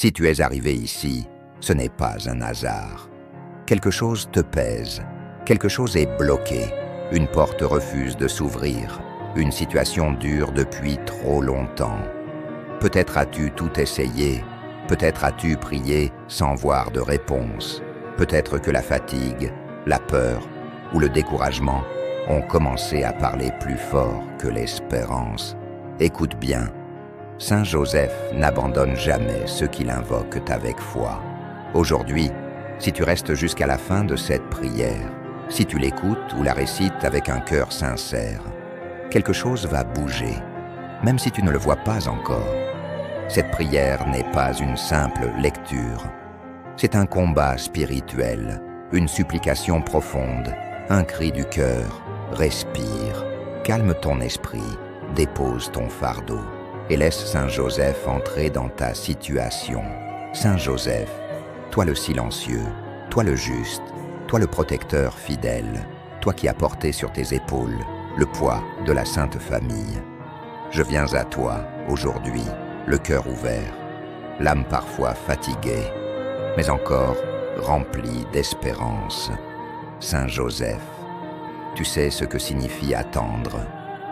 Si tu es arrivé ici, ce n'est pas un hasard. Quelque chose te pèse, quelque chose est bloqué, une porte refuse de s'ouvrir, une situation dure depuis trop longtemps. Peut-être as-tu tout essayé, peut-être as-tu prié sans voir de réponse, peut-être que la fatigue, la peur ou le découragement ont commencé à parler plus fort que l'espérance. Écoute bien, Saint Joseph n'abandonne jamais ceux qui l'invoquent avec foi. Aujourd'hui, si tu restes jusqu'à la fin de cette prière, si tu l'écoutes ou la récites avec un cœur sincère, quelque chose va bouger, même si tu ne le vois pas encore. Cette prière n'est pas une simple lecture. C'est un combat spirituel, une supplication profonde, un cri du cœur. Respire, calme ton esprit, dépose ton fardeau et laisse Saint Joseph entrer dans ta situation. Saint Joseph, toi le silencieux, toi le juste, toi le protecteur fidèle, toi qui as porté sur tes épaules le poids de la Sainte Famille. Je viens à toi aujourd'hui, le cœur ouvert, l'âme parfois fatiguée, mais encore remplie d'espérance. Saint Joseph, tu sais ce que signifie attendre,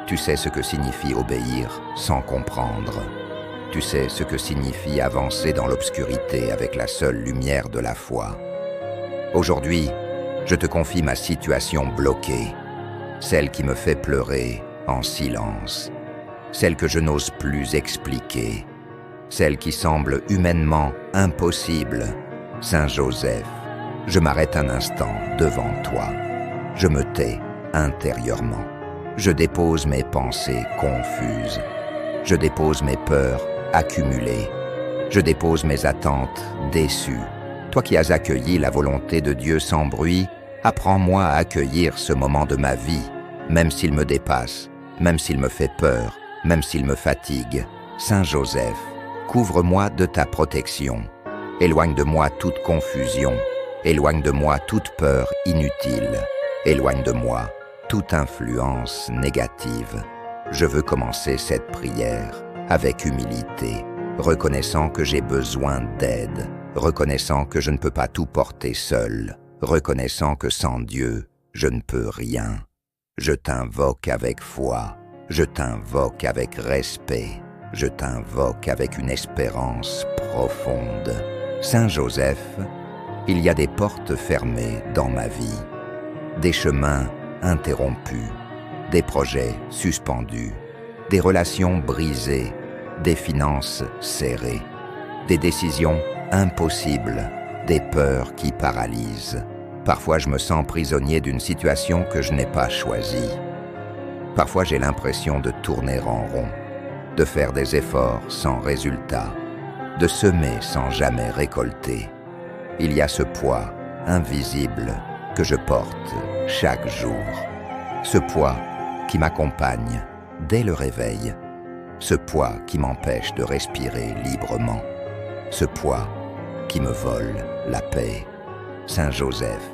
tu sais ce que signifie obéir sans comprendre, tu sais ce que signifie avancer dans l'obscurité avec la seule lumière de la foi. Aujourd'hui, je te confie ma situation bloquée, celle qui me fait pleurer en silence, celle que je n'ose plus expliquer, celle qui semble humainement impossible. Saint Joseph, je m'arrête un instant devant toi. Je me tais intérieurement. Je dépose mes pensées confuses. Je dépose mes peurs accumulées. Je dépose mes attentes déçues. Toi qui as accueilli la volonté de Dieu sans bruit, apprends-moi à accueillir ce moment de ma vie, même s'il me dépasse, même s'il me fait peur, même s'il me fatigue. Saint Joseph, couvre-moi de ta protection. Éloigne de moi toute confusion. Éloigne de moi toute peur inutile. Éloigne de moi toute influence négative. Je veux commencer cette prière avec humilité, reconnaissant que j'ai besoin d'aide, reconnaissant que je ne peux pas tout porter seul, reconnaissant que sans Dieu, je ne peux rien. Je t'invoque avec foi, je t'invoque avec respect, je t'invoque avec une espérance profonde. Saint Joseph, il y a des portes fermées dans ma vie, des chemins interrompus, des projets suspendus, des relations brisées, des finances serrées, des décisions impossibles, des peurs qui paralysent. Parfois je me sens prisonnier d'une situation que je n'ai pas choisie. Parfois j'ai l'impression de tourner en rond, de faire des efforts sans résultat, de semer sans jamais récolter. Il y a ce poids invisible que je porte chaque jour. Ce poids qui m'accompagne dès le réveil. Ce poids qui m'empêche de respirer librement. Ce poids qui me vole la paix. Saint Joseph,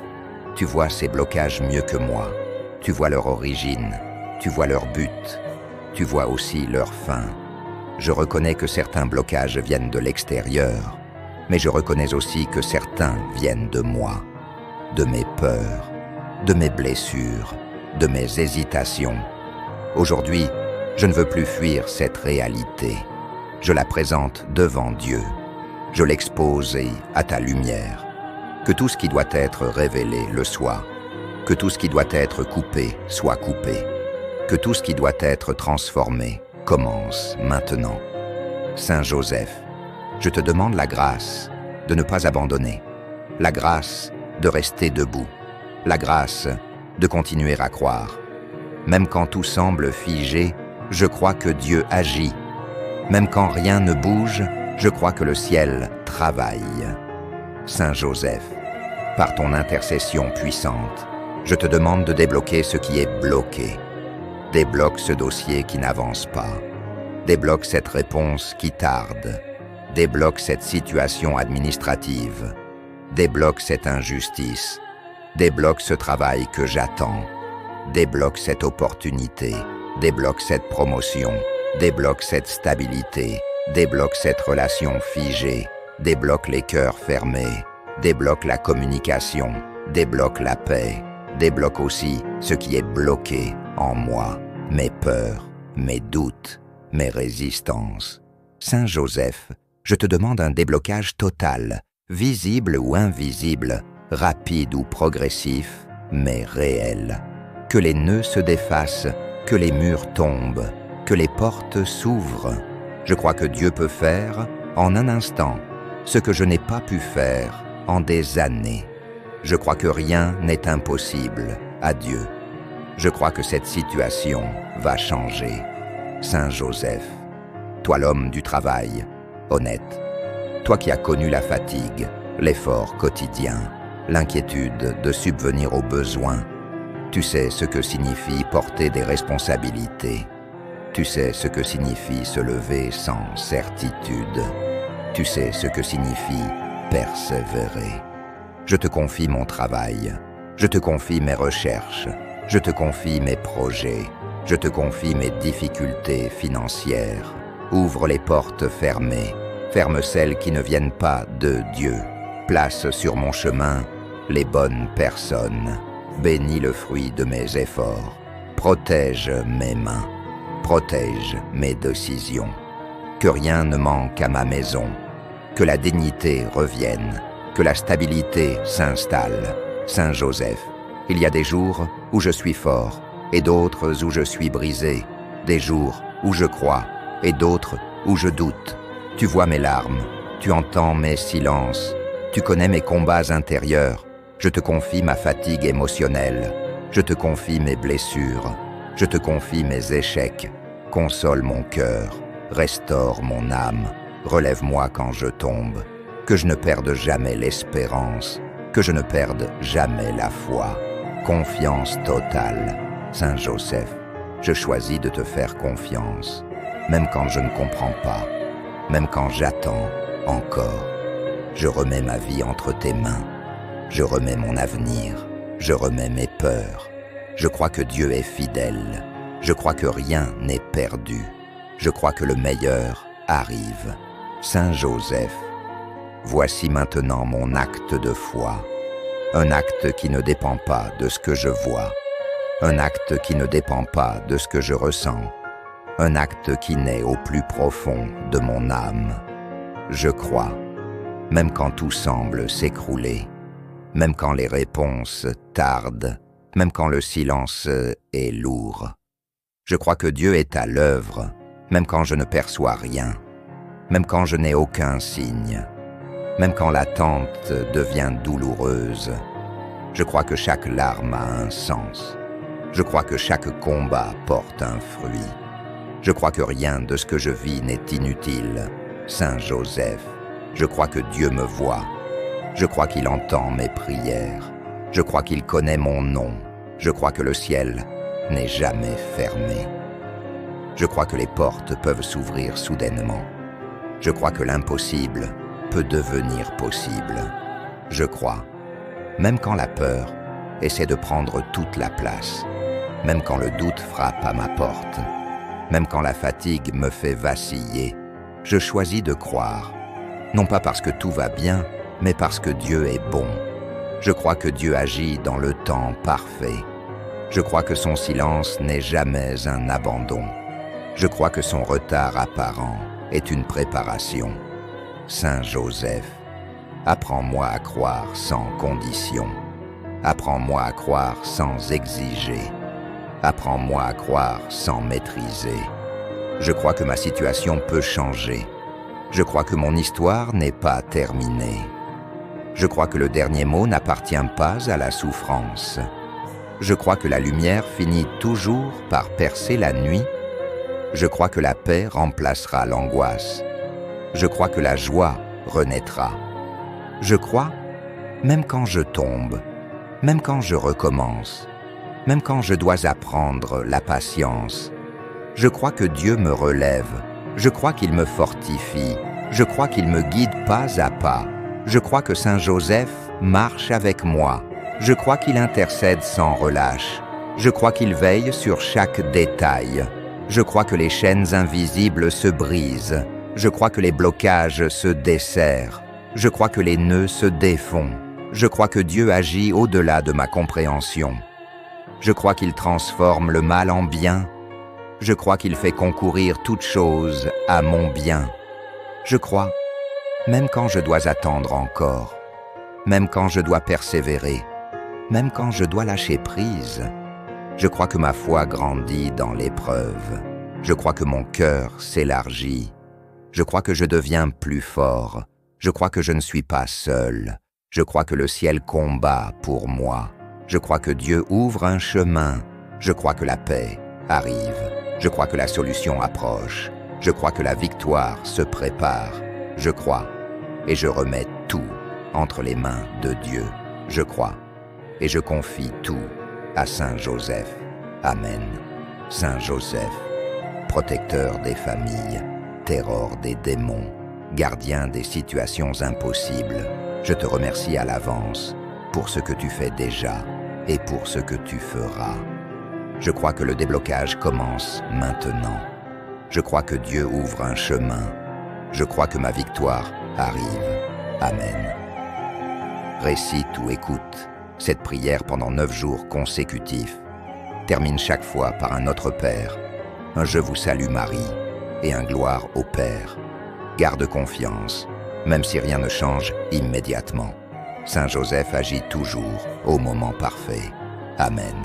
tu vois ces blocages mieux que moi. Tu vois leur origine, tu vois leur but, tu vois aussi leur fin. Je reconnais que certains blocages viennent de l'extérieur, mais je reconnais aussi que certains viennent de moi, de mes peurs, de mes blessures, de mes hésitations. Aujourd'hui, je ne veux plus fuir cette réalité. Je la présente devant Dieu. Je l'expose à ta lumière. Que tout ce qui doit être révélé le soit. Que tout ce qui doit être coupé soit coupé. Que tout ce qui doit être transformé commence maintenant. Saint Joseph, je te demande la grâce de ne pas abandonner, la grâce de rester debout, la grâce de continuer à croire. Même quand tout semble figé, je crois que Dieu agit. Même quand rien ne bouge, je crois que le ciel travaille. Saint Joseph, par ton intercession puissante, je te demande de débloquer ce qui est bloqué. Débloque ce dossier qui n'avance pas. Débloque cette réponse qui tarde. Débloque cette situation administrative. Débloque cette injustice. Débloque ce travail que j'attends. Débloque cette opportunité. Débloque cette promotion. Débloque cette stabilité. Débloque cette relation figée. débloque les cœurs fermés, débloque la communication, débloque la paix, débloque aussi ce qui est bloqué en moi, mes peurs, mes doutes, mes résistances. Saint Joseph, je te demande un déblocage total, visible ou invisible, rapide ou progressif, mais réel. Que les nœuds se défassent, que les murs tombent, que les portes s'ouvrent. Je crois que Dieu peut faire, en un instant, ce que je n'ai pas pu faire en des années. Je crois que rien n'est impossible à Dieu. Je crois que cette situation va changer. Saint Joseph, toi l'homme du travail, honnête, toi qui as connu la fatigue, l'effort quotidien, l'inquiétude de subvenir aux besoins, tu sais ce que signifie porter des responsabilités. Tu sais ce que signifie se lever sans certitude. Tu sais ce que signifie persévérer. Je te confie mon travail. Je te confie mes recherches. Je te confie mes projets. Je te confie mes difficultés financières. Ouvre les portes fermées. Ferme celles qui ne viennent pas de Dieu. Place sur mon chemin les bonnes personnes. Bénis le fruit de mes efforts. Protège mes mains. Protège mes décisions. Que rien ne manque à ma maison. Que la dignité revienne. Que la stabilité s'installe. Saint Joseph, il y a des jours où je suis fort et d'autres où je suis brisé. Des jours où je crois et d'autres où je doute. Tu vois mes larmes, tu entends mes silences. Tu connais mes combats intérieurs. Je te confie ma fatigue émotionnelle. Je te confie mes blessures. Je te confie mes échecs. Console mon cœur. Restaure mon âme. Relève-moi quand je tombe. Que je ne perde jamais l'espérance. Que je ne perde jamais la foi. Confiance totale. Saint Joseph, je choisis de te faire confiance. Même quand je ne comprends pas. Même quand j'attends encore. Je remets ma vie entre tes mains. Je remets mon avenir. Je remets mes peurs. Je crois que Dieu est fidèle. Je crois que rien n'est perdu. Je crois que le meilleur arrive. Saint Joseph, voici maintenant mon acte de foi. Un acte qui ne dépend pas de ce que je vois. Un acte qui ne dépend pas de ce que je ressens. Un acte qui naît au plus profond de mon âme. Je crois, même quand tout semble s'écrouler, même quand les réponses tardent, même quand le silence est lourd. Je crois que Dieu est à l'œuvre, même quand je ne perçois rien, même quand je n'ai aucun signe, même quand l'attente devient douloureuse. Je crois que chaque larme a un sens. Je crois que chaque combat porte un fruit. Je crois que rien de ce que je vis n'est inutile. Saint Joseph, je crois que Dieu me voit. Je crois qu'il entend mes prières. Je crois qu'il connaît mon nom. Je crois que le ciel n'est jamais fermé. Je crois que les portes peuvent s'ouvrir soudainement. Je crois que l'impossible peut devenir possible. Je crois, même quand la peur essaie de prendre toute la place, même quand le doute frappe à ma porte, même quand la fatigue me fait vaciller, je choisis de croire, non pas parce que tout va bien, mais parce que Dieu est bon. Je crois que Dieu agit dans le temps parfait. Je crois que son silence n'est jamais un abandon. Je crois que son retard apparent est une préparation. Saint Joseph, apprends-moi à croire sans condition. Apprends-moi à croire sans exiger. Apprends-moi à croire sans maîtriser. Je crois que ma situation peut changer. Je crois que mon histoire n'est pas terminée. Je crois que le dernier mot n'appartient pas à la souffrance. Je crois que la lumière finit toujours par percer la nuit. Je crois que la paix remplacera l'angoisse. Je crois que la joie renaîtra. Je crois, même quand je tombe, même quand je recommence, même quand je dois apprendre la patience, je crois que Dieu me relève. Je crois qu'il me fortifie. Je crois qu'il me guide pas à pas. Je crois que Saint Joseph marche avec moi. Je crois qu'il intercède sans relâche. Je crois qu'il veille sur chaque détail. Je crois que les chaînes invisibles se brisent. Je crois que les blocages se desserrent. Je crois que les nœuds se défont. Je crois que Dieu agit au-delà de ma compréhension. Je crois qu'il transforme le mal en bien. Je crois qu'il fait concourir toute chose à mon bien. Je crois, même quand je dois attendre encore, même quand je dois persévérer, même quand je dois lâcher prise, je crois que ma foi grandit dans l'épreuve. Je crois que mon cœur s'élargit. Je crois que je deviens plus fort. Je crois que je ne suis pas seul. Je crois que le ciel combat pour moi. Je crois que Dieu ouvre un chemin. Je crois que la paix arrive. Je crois que la solution approche. Je crois que la victoire se prépare. Je crois et je remets tout entre les mains de Dieu. Je crois et je confie tout à Saint Joseph. Amen. Saint Joseph, protecteur des familles, terror des démons, gardien des situations impossibles, je te remercie à l'avance pour ce que tu fais déjà et pour ce que tu feras. Je crois que le déblocage commence maintenant. Je crois que Dieu ouvre un chemin. Je crois que ma victoire arrive. Amen. Récite ou écoute cette prière pendant 9 jours consécutifs. Termine chaque fois par un Notre Père, un Je vous salue Marie et un Gloire au Père. Garde confiance, même si rien ne change immédiatement. Saint Joseph agit toujours au moment parfait. Amen.